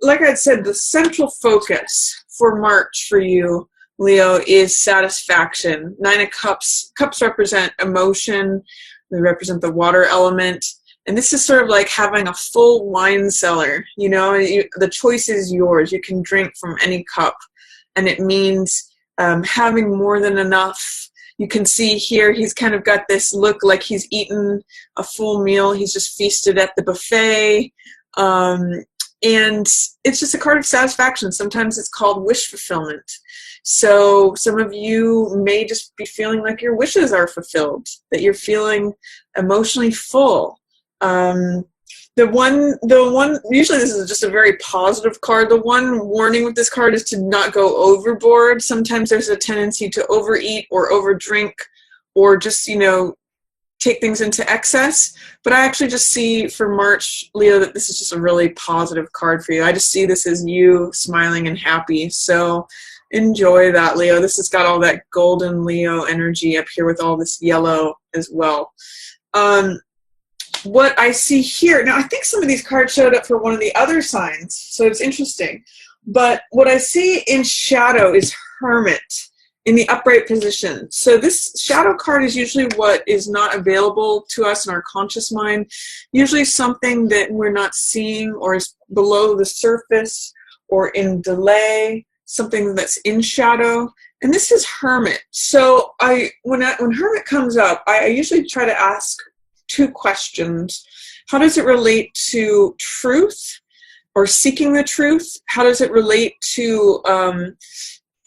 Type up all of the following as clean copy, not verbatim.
like I said, the central focus for March for you, Leo, is satisfaction. Nine of Cups. Cups represent emotion. They represent the water element. And this is sort of like having a full wine cellar. The choice is yours. You can drink from any cup. And it means having more than enough. You can see here he's kind of got this look like he's eaten a full meal. He's just feasted at the buffet. And it's just a card of satisfaction. Sometimes it's called wish fulfillment. So some of you may just be feeling like your wishes are fulfilled, that you're feeling emotionally full. The one, usually this is just a very positive card. The one warning with this card is to not go overboard. Sometimes there's a tendency to overeat or overdrink or just, take things into excess. But I actually just see for March, Leo, that this is just a really positive card for you. I just see this as you smiling and happy. So enjoy that, Leo. This has got all that golden Leo energy up here with all this yellow as well. What I see here, now I think some of these cards showed up for one of the other signs, so it's interesting. But what I see in shadow is Hermit in the upright position. So this shadow card is usually what is not available to us in our conscious mind, usually something that we're not seeing or is below the surface or in delay, something that's in shadow. And this is Hermit. So when Hermit comes up, I usually try to ask two questions. How does it relate to truth or seeking the truth? How does it relate to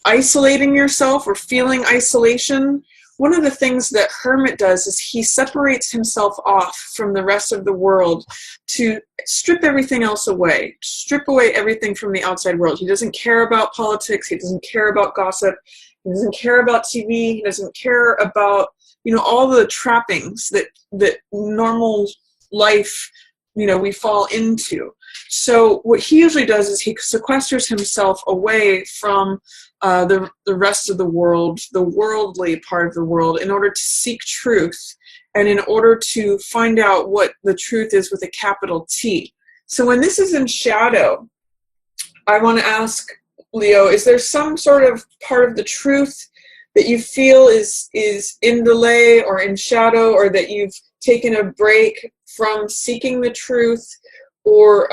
isolating yourself or feeling isolation? One of the things that Hermit does is he separates himself off from the rest of the world to strip everything else away, strip away everything from the outside world. He doesn't care about politics. He doesn't care about gossip. He doesn't care about TV. He doesn't care about, all the trappings that normal life, we fall into. So what he usually does is he sequesters himself away from the rest of the world, the worldly part of the world, in order to seek truth and in order to find out what the truth is with a capital T. So when this is in shadow, I want to ask, Leo, is there some sort of part of the truth that you feel is in delay or in shadow, or that you've taken a break from seeking the truth? Or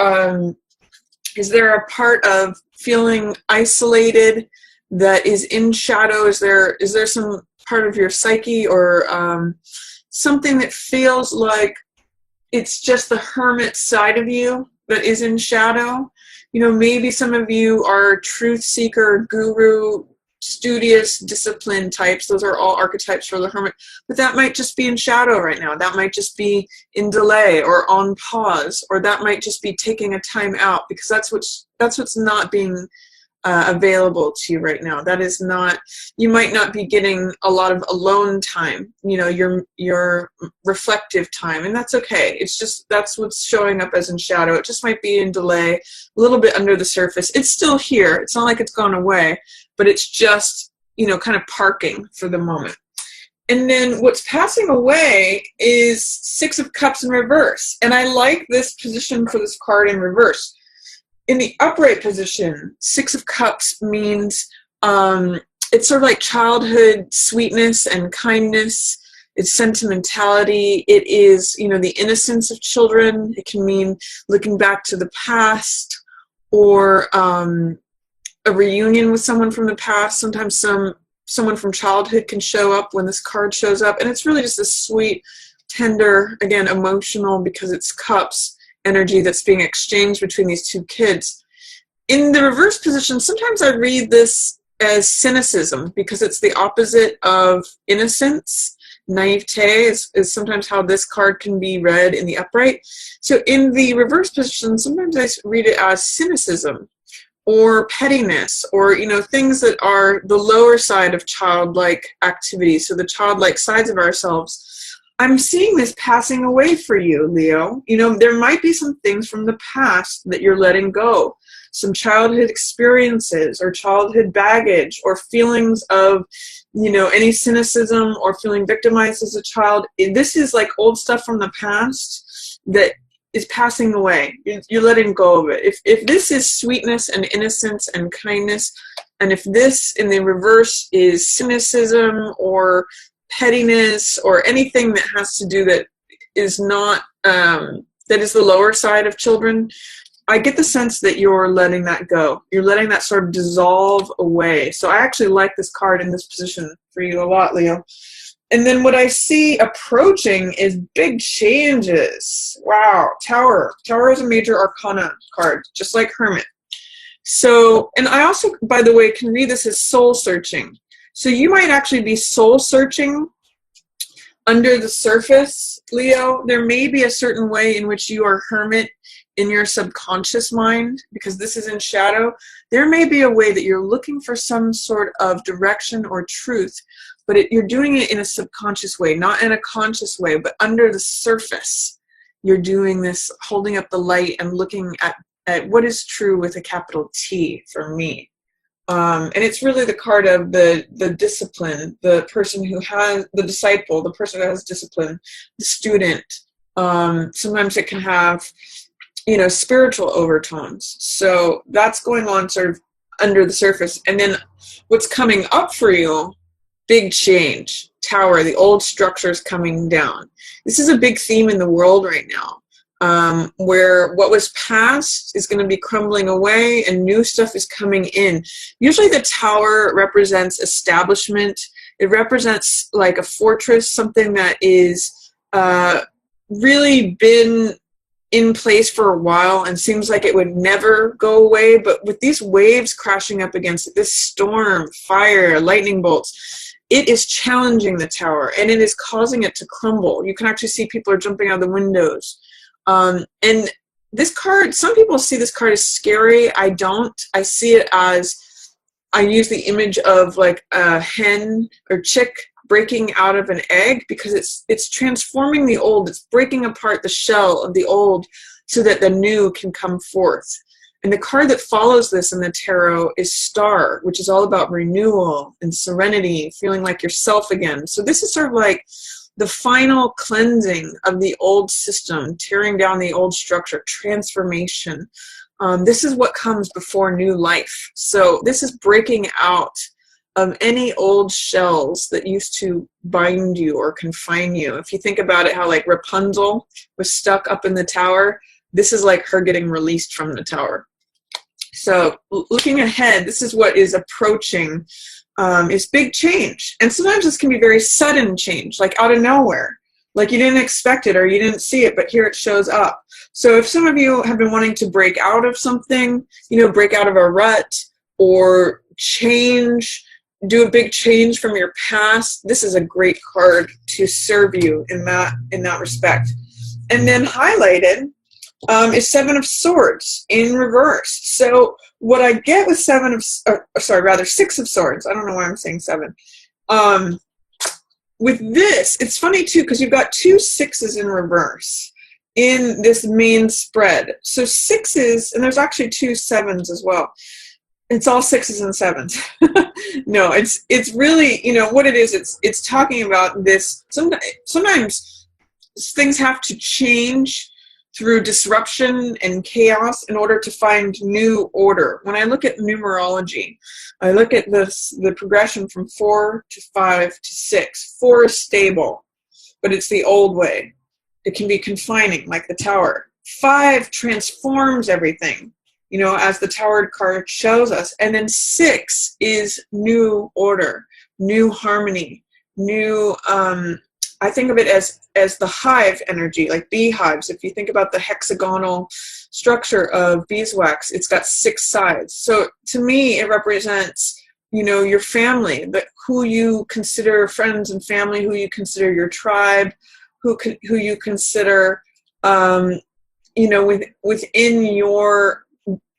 is there a part of feeling isolated that is in shadow? Is there some part of your psyche or something that feels like it's just the hermit side of you that is in shadow? Maybe some of you are truth seeker, guru, studious, disciplined types. Those are all archetypes for the hermit. But that might just be in shadow right now. That might just be in delay or on pause, or that might just be taking a time out, because that's what's not being available to you right now. That is not, you might not be getting a lot of alone time, your reflective time, and that's okay. It's just, that's what's showing up as in shadow. It just might be in delay, a little bit under the surface. It's still here. It's not like it's gone away, but it's just, kind of parking for the moment. And then what's passing away is Six of Cups in reverse. And I like this position for this card in reverse. In the upright position, Six of Cups means it's sort of like childhood sweetness and kindness. It's sentimentality. It is, the innocence of children. It can mean looking back to the past, or a reunion with someone from the past. Sometimes someone from childhood can show up when this card shows up. And it's really just a sweet, tender, again, emotional, because it's cups, energy that's being exchanged between these two kids. In the reverse position, sometimes I read this as cynicism, because it's the opposite of innocence. Naivete is sometimes how this card can be read in the upright. So in the reverse position, sometimes I read it as cynicism or pettiness, or things that are the lower side of childlike activity, so the childlike sides of ourselves. I'm seeing this passing away for you, Leo. There might be some things from the past that you're letting go, some childhood experiences or childhood baggage or feelings of, any cynicism or feeling victimized as a child. This is like old stuff from the past that is passing away. You're letting go of it. If this is sweetness and innocence and kindness, and if this in the reverse is cynicism or pettiness or anything that has to do that is not, that is the lower side of children, I get the sense that you're letting that go. You're letting that sort of dissolve away. So I actually like this card in this position for you a lot, Leo. And then what I see approaching is big changes. Wow, Tower. Tower is a major arcana card, just like Hermit. So, and I also, by the way, can read this as soul searching. So you might actually be soul searching under the surface, Leo. There may be a certain way in which you are hermit in your subconscious mind, because this is in shadow. There may be a way that you're looking for some sort of direction or truth, but you're doing it in a subconscious way, not in a conscious way, but under the surface. You're doing this, holding up the light and looking at what is true with a capital T for me. And it's really the card of the discipline, the person who has, the disciple, the person who has discipline, the student. Sometimes it can have, spiritual overtones. So that's going on sort of under the surface. And then what's coming up for you, big change. Tower, the old structures coming down. This is a big theme in the world right now, where what was past is going to be crumbling away and new stuff is coming in. Usually the tower represents establishment. It represents like a fortress, something that is really been in place for a while and seems like it would never go away. But with these waves crashing up against it, this storm, fire, lightning bolts, it is challenging the tower and it is causing it to crumble. You can actually see people are jumping out of the windows. And this card, some people see this card as scary. I don't. I see it as, I use the image of like a hen or chick breaking out of an egg, because it's transforming the old. It's breaking apart the shell of the old so that the new can come forth. And the card that follows this in the tarot is Star, which is all about renewal and serenity, feeling like yourself again. So this is sort of like the final cleansing of the old system, tearing down the old structure, transformation. This is what comes before new life. So this is breaking out of any old shells that used to bind you or confine you. If you think about it, how like Rapunzel was stuck up in the tower, this is like her getting released from the tower. So looking ahead, this is what is approaching, is big change. And sometimes this can be very sudden change, like out of nowhere. Like you didn't expect it or you didn't see it, but here it shows up. So if some of you have been wanting to break out of something, break out of a rut or change, do a big change from your past, this is a great card to serve you in that respect. And then highlighted is Seven of Swords in reverse. So what I get with Six of Swords, I don't know why I'm saying seven. With this, it's funny too, because you've got two sixes in reverse in this main spread. So sixes, and there's actually two sevens as well. It's all sixes and sevens. No, it's really, what it is, it's talking about this. Sometimes things have to change through disruption and chaos in order to find new order. When I look at numerology, I look at the progression from 4 to 5 to 6. 4 is stable, but it's the old way. It can be confining, like the tower. 5 transforms everything, as the tower card shows us. And then 6 is new order, new harmony, new, I think of it as the hive energy, like beehives. If you think about the hexagonal structure of beeswax, it's got 6 sides. So to me, it represents, your family, who you consider friends and family, who you consider your tribe, who you consider,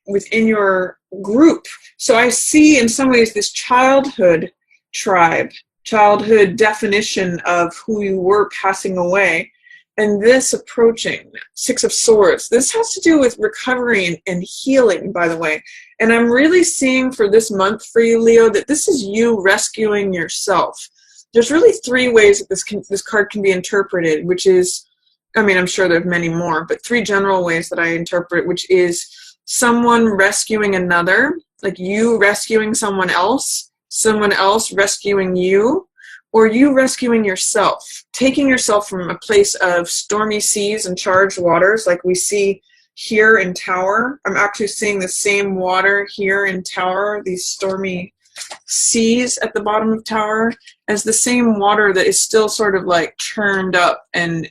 within your group. So I see in some ways this childhood tribe, childhood definition of who you were passing away, and this approaching Six of Swords. This has to do with recovery and healing, by the way. And I'm really seeing for this month for you, Leo, that this is you rescuing yourself. There's really 3 ways that this card can be interpreted, which is I mean, I'm sure there's many more, but three general ways that I interpret, which is someone rescuing another, like you rescuing someone else rescuing you, or you rescuing yourself, taking yourself from a place of stormy seas and charged waters like we see here in Tower. I'm actually seeing the same water here in Tower, these stormy seas at the bottom of Tower, as the same water that is still sort of like churned up, and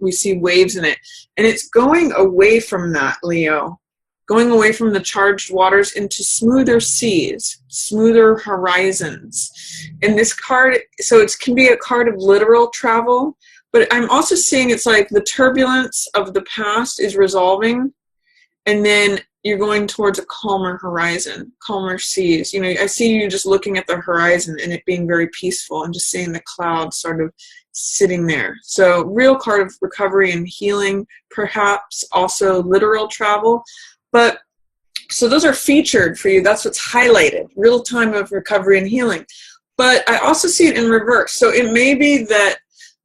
we see waves in it. And it's going away from that, Leo. Going away from the charged waters into smoother seas, smoother horizons. And this card, so it can be a card of literal travel, but I'm also seeing it's like the turbulence of the past is resolving, and then you're going towards a calmer horizon, calmer seas. You know, I see you just looking at the horizon and it being very peaceful and just seeing the clouds sort of sitting there. So real card of recovery and healing, perhaps also literal travel. But so those are featured for you. That's what's highlighted, real time of recovery and healing. But I also see it in reverse. So it may be that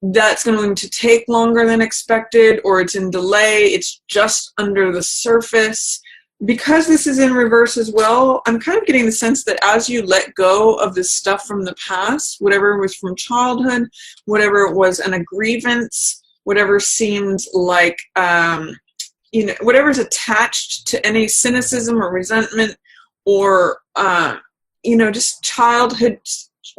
that's going to take longer than expected, or it's in delay. It's just under the surface. Because this is in reverse as well, I'm kind of getting the sense that as you let go of this stuff from the past, whatever was from childhood, whatever was an grievance, whatever seems like you know, whatever's attached to any cynicism or resentment, or you know, just childhood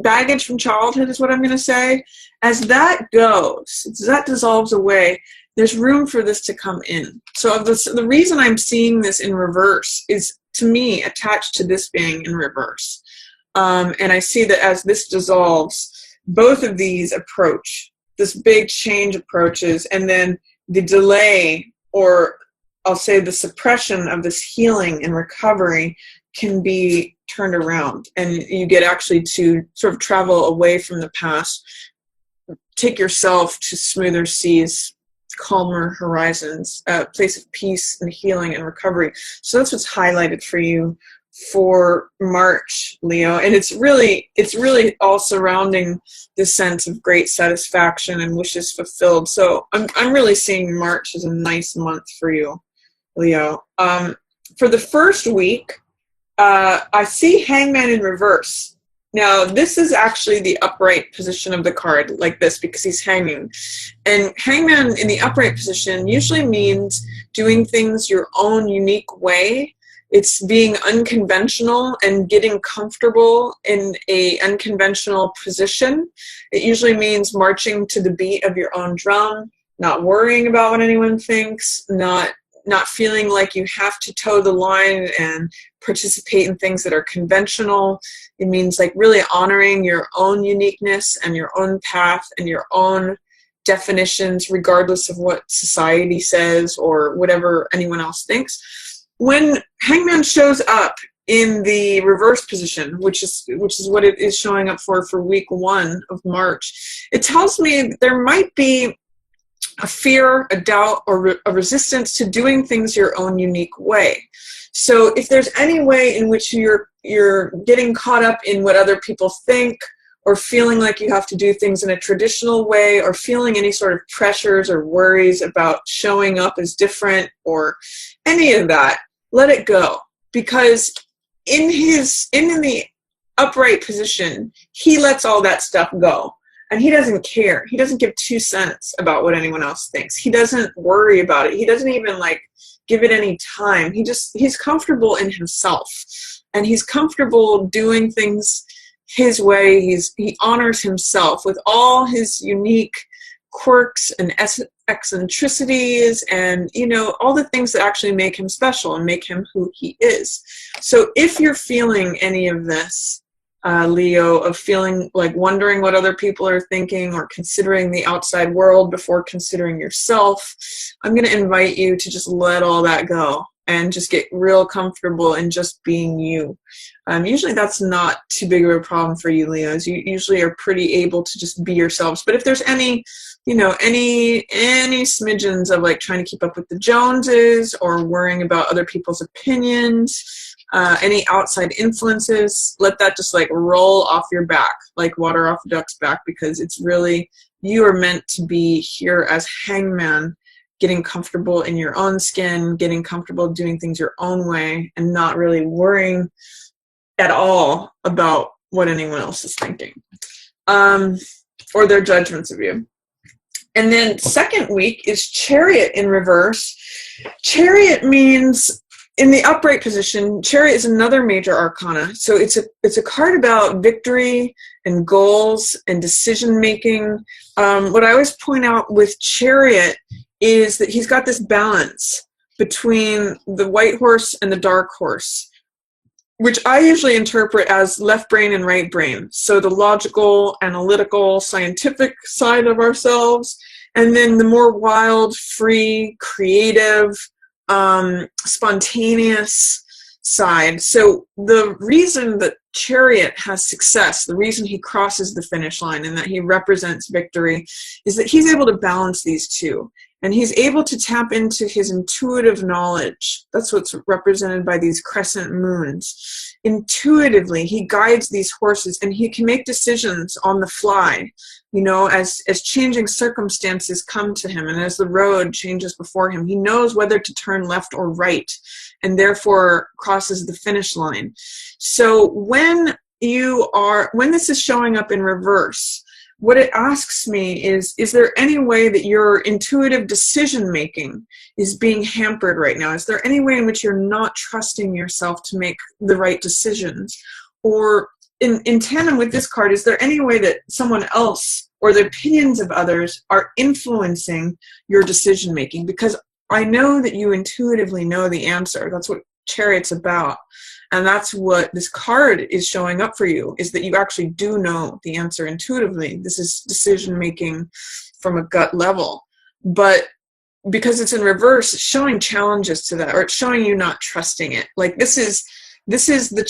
baggage from childhood is what I'm going to say. As that goes, as that dissolves away, there's room for this to come in. So the reason I'm seeing this in reverse is, to me, attached to this being in reverse. And I see that as this dissolves, both of these approach, this big change approaches, and then the delay, or I'll say the suppression of this healing and recovery, can be turned around, and you get actually to sort of travel away from the past, take yourself to smoother seas, calmer horizons, a place of peace and healing and recovery. So that's what's highlighted for you for March, Leo. And it's really all surrounding this sense of great satisfaction and wishes fulfilled. So I'm really seeing March as a nice month for you, Leo. For the first week, I see Hangman in reverse. Now, this is actually the upright position of the card, like this, because he's hanging. And Hangman in the upright position usually means doing things your own unique way. It's being unconventional and getting comfortable in a unconventional position. It usually means marching to the beat of your own drum, not worrying about what anyone thinks, not feeling like you have to toe the line and participate in things that are conventional. It means like really honoring your own uniqueness and your own path and your own definitions, regardless of what society says or whatever anyone else thinks. When Hangman shows up in the reverse position, which is what it is showing up for week 1 of March, it tells me there might be a fear, a doubt, or a resistance to doing things your own unique way. So if there's any way in which you're getting caught up in what other people think, or feeling like you have to do things in a traditional way, or feeling any sort of pressures or worries about showing up as different, or any of that, let it go. Because in the upright position, he lets all that stuff go. And he doesn't care. He doesn't give 2 cents about what anyone else thinks. He doesn't worry about it. He doesn't even give it any time. He's comfortable in himself, and he's comfortable doing things his way. He honors himself with all his unique quirks and eccentricities, and all the things that actually make him special and make him who he is. So if you're feeling any of this, Leo, of feeling like wondering what other people are thinking, or considering the outside world before considering yourself, I'm going to invite you to just let all that go and just get real comfortable in just being you. Usually that's not too big of a problem for you, Leos. You usually are pretty able to just be yourselves. But if there's any smidgens of trying to keep up with the Joneses, or worrying about other people's opinions, any outside influences, let that just roll off your back, like water off a duck's back, because it's really you are meant to be here as hangman, getting comfortable in your own skin, getting comfortable doing things your own way, and not really worrying at all about what anyone else is thinking, or their judgments of you. And then second week is Chariot in reverse. Chariot means, in the upright position, Chariot is another major arcana. So it's a card about victory and goals and decision making. What I always point out with Chariot is that he's got this balance between the white horse and the dark horse, which I usually interpret as left brain and right brain. So the logical, analytical, scientific side of ourselves, and then the more wild, free, creative, spontaneous side. So the reason that Chariot has success, the reason he crosses the finish line and that he represents victory, is that he's able to balance these two. And he's able to tap into his intuitive knowledge. That's what's represented by these crescent moons. Intuitively, he guides these horses, and he can make decisions on the fly, you know, as changing circumstances come to him, and as the road changes before him. He knows whether to turn left or right, and therefore crosses the finish line. So when this is showing up in reverse, what it asks me is there any way that your intuitive decision-making is being hampered right now? Is there any way in which you're not trusting yourself to make the right decisions? Or in tandem with this card, is there any way that someone else or the opinions of others are influencing your decision-making? Because I know that you intuitively know the answer. That's what Chariot's about. And that's what this card is showing up for you, is that you actually do know the answer intuitively. This is decision-making from a gut level. But because it's in reverse, it's showing challenges to that, or it's showing you not trusting it. Like this is the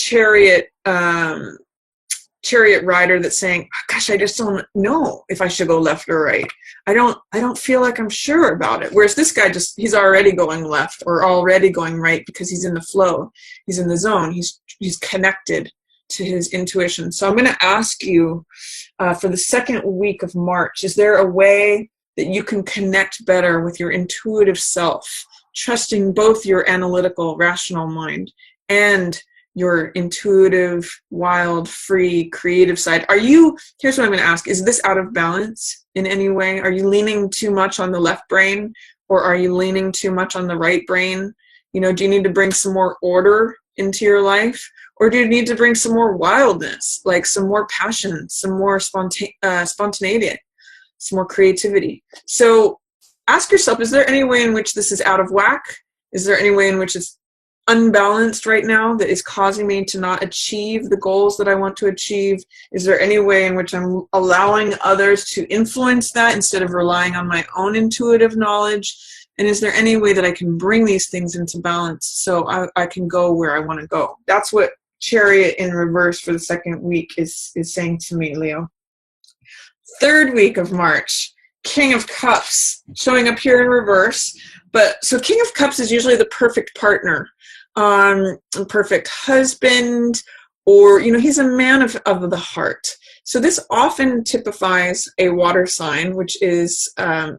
chariot rider that's saying, gosh, I just don't know if I should go left or right. I don't feel like I'm sure about it. Whereas this guy he's already going left or already going right because he's in the flow. He's in the zone. He's connected to his intuition. So I'm going to ask you for the second week of March, is there a way that you can connect better with your intuitive self, trusting both your analytical, rational mind and your intuitive, wild, free, creative side? Here's what I'm going to ask. Is this out of balance in any way? Are you leaning too much on the left brain, or are you leaning too much on the right brain? You know, do you need to bring some more order into your life? Or do you need to bring some more wildness, like some more passion, some more spontaneity, some more creativity? So ask yourself, is there any way in which this is out of whack? Is there any way in which it's unbalanced right now that is causing me to not achieve the goals that I want to achieve? Is there any way in which I'm allowing others to influence that instead of relying on my own intuitive knowledge? And is there any way that I can bring these things into balance so I can go where I want to go? That's what Chariot in reverse for the second week is saying to me, Leo. Third week of March, King of Cups showing up here in reverse. So King of Cups is usually the perfect partner, a perfect husband, or, you know, he's a man of the heart. So this often typifies a water sign, which is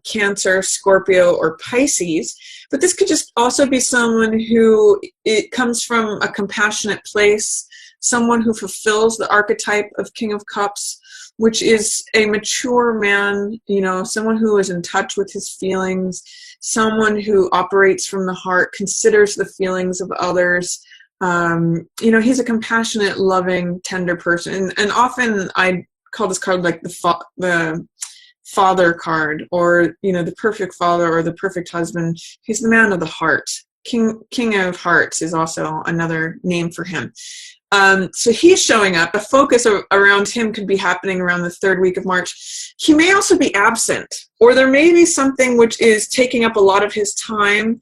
Cancer, Scorpio, or Pisces. But this could just also be someone who it comes from a compassionate place, someone who fulfills the archetype of King of Cups, which is a mature man, you know, someone who is in touch with his feelings, someone who operates from the heart, considers the feelings of others. You know, he's a compassionate, loving, tender person. And often I call this card like the father card, or, you know, the perfect father or the perfect husband. He's the man of the heart. King of Hearts is also another name for him. So he's showing up. A focus around him could be happening around the third week of March. He may also be absent, or there may be something which is taking up a lot of his time.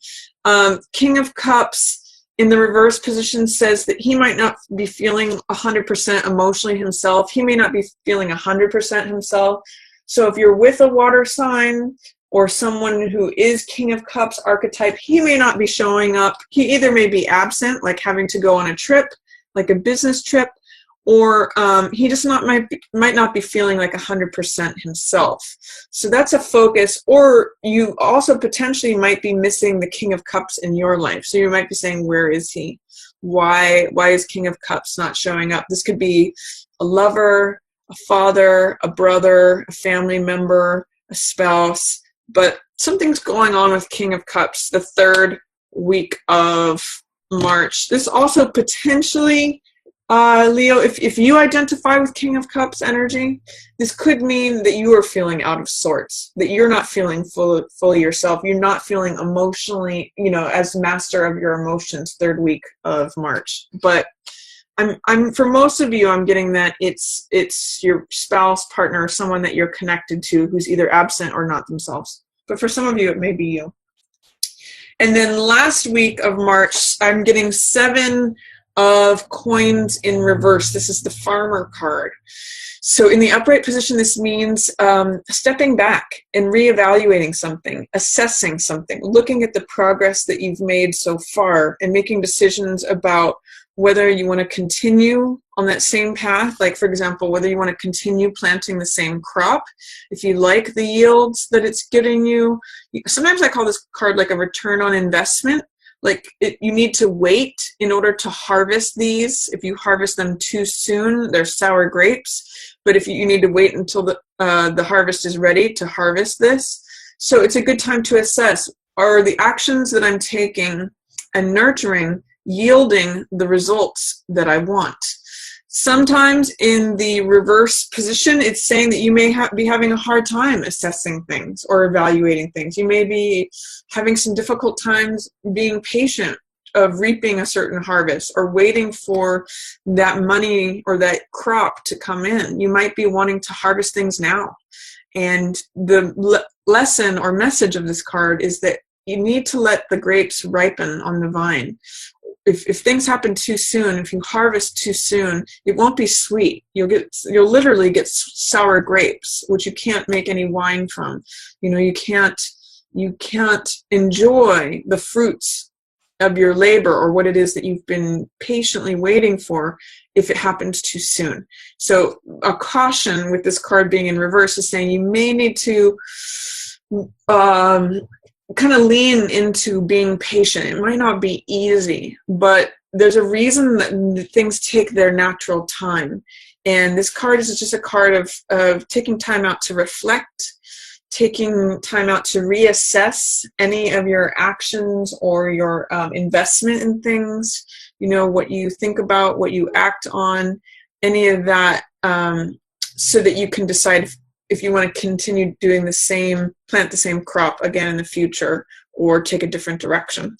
King of Cups in the reverse position says that he might not be feeling 100% emotionally himself. He may not be feeling 100% himself. So if you're with a water sign or someone who is King of Cups archetype, he may not be showing up. He either may be absent, like having to go on a trip, like a business trip, or he just might not be feeling like 100% himself. So that's a focus. Or you also potentially might be missing the King of Cups in your life. So you might be saying, where is he? Why is King of Cups not showing up? This could be a lover, a father, a brother, a family member, a spouse, but something's going on with King of Cups the third week of March. This also potentially, Leo, if you identify with King of Cups energy, this could mean that you are feeling out of sorts, that you're not feeling fully yourself. You're not feeling emotionally, as master of your emotions third week of March. But I'm for most of you, I'm getting that it's your spouse, partner, someone that you're connected to who's either absent or not themselves. But for some of you, it may be you. And then last week of March, I'm getting 7 of coins in reverse. This is the Farmer card. So in the upright position, this means stepping back and reevaluating something, assessing something, looking at the progress that you've made so far and making decisions about whether you want to continue on that same path. Like, for example, whether you want to continue planting the same crop, if you like the yields that it's getting you. Sometimes I call this card like a return on investment. Like you need to wait in order to harvest these. If you harvest them too soon, they're sour grapes. But if you need to wait until the harvest is ready to harvest this. So it's a good time to assess, are the actions that I'm taking and nurturing yielding the results that I want? Sometimes in the reverse position, it's saying that you may be having a hard time assessing things or evaluating things. You may be having some difficult times being patient of reaping a certain harvest or waiting for that money or that crop to come in. You might be wanting to harvest things now. And the lesson or message of this card is that you need to let the grapes ripen on the vine. If things happen too soon, if you harvest too soon, it won't be sweet. You'll literally get sour grapes, which you can't make any wine from. You can't enjoy the fruits of your labor or what it is that you've been patiently waiting for if it happens too soon. So a caution with this card being in reverse is saying you may need to kind of lean into being patient. It might not be easy, but there's a reason that things take their natural time. And this card is just a card of taking time out to reflect, taking time out to reassess any of your actions or your investment in things, what you think about, what you act on, any of that, so that you can decide if you want to continue doing plant the same crop again in the future or take a different direction.